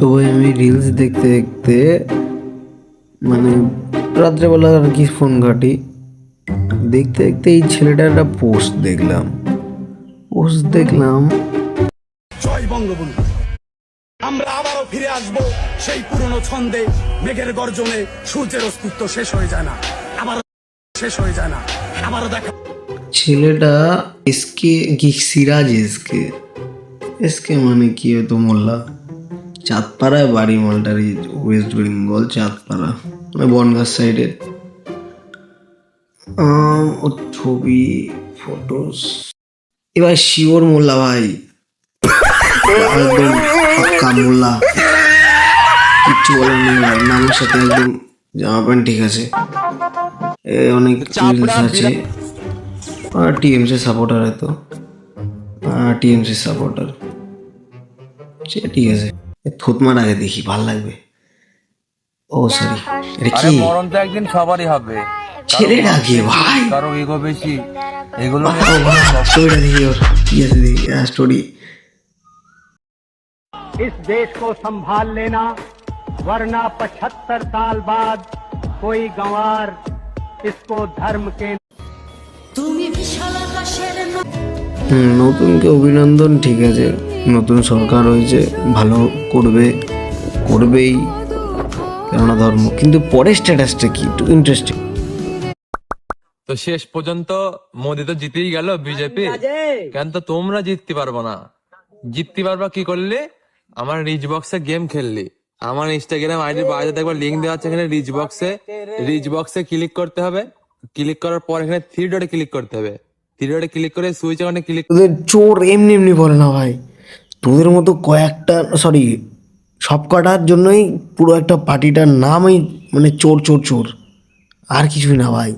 তো ভাই আমি রিলস দেখতে দেখতে মানে রাত্রেবেলা আর কি ফোন ঘাঁটি, দেখতে দেখতে এই ছেলেটার একটা পোস্ট দেখলাম। জয় বঙ্গবন্ধু। আমরা আবারও ফিরে আসব সেই পুরনো ছন্দে। মেঘের গর্জনে সূর্যের অস্তিত্ব শেষ হয়ে যায় না, আবার শেষ হয়ে যায় না, আবারও দেখা। ছেলেটা এসকে কি সিরাজ এসকে এসকে মানে কি হয়তো মোল্লা, চাঁদপাড়ায় বাড়ি মালটার, ওয়েস্ট বেঙ্গল চাঁদপাড়া মানে বনগাঁ সাইডের। ওর ছবি ফটোস, এবার শিওর মোল্লা ভাই, একদম পাক্কা মোল্লা, কিচ্ছু বলার নেই ভাই, নামের সাথে একদম জামা প্যান্ট ঠিক আছে। অনেক রিলস আছে। টিএমসি সাপোর্টার হয়তো, টিএমসি সাপোর্টার, ঠিক আছে। থুতমার আগে দেখি ভাল লাগবে। ও সরি, এটা আরে কি মরণ তো একদিন সবারই হবে। ছেলেটা কি ভাই, কারো ইগো বেশি, এগুলো স্টোরিটা দেখি, ওর কি আছে দেখি স্টোরি। इस देश को संभाल लेना, वरना 75 साल बाद कोई गंवार इसको धर्म के। নতুনকে অভিনন্দন, ঠিক আছে, নতুন সরকার হয়েছে, ভালো করবেই, কেননা ধর্ম। কিন্তু পরের স্ট্যাটাসটা কি একটু ইন্টারেস্টিং। তো শেষ পর্যন্ত মোদি তো জিতেই গেল বিজেপি, কেন তো তোমরা জিততে পারবো না? জিততে পারবা কি করলে? আমার রিচ বক্সে গেম খেললি, আমার ইনস্টাগ্রাম আইডির বাইরে একবার লিঙ্ক দেওয়া আছে, এখানে রিচ বক্সে ক্লিক করতে হবে। ক্লিক করার পর এখানে থ্রি ডটে ক্লিক করতে হবে, থ্রি ডটে ক্লিক করে সুইচ অনে ক্লিক। তোদের চোর এমনি এমনি বলে না ভাই, তোদের মতো কয়েকটা সব কটার জন্যই পুরো একটা পার্টিটার নামই মানে চোর চোর চোর, আর কিছুই না ভাই।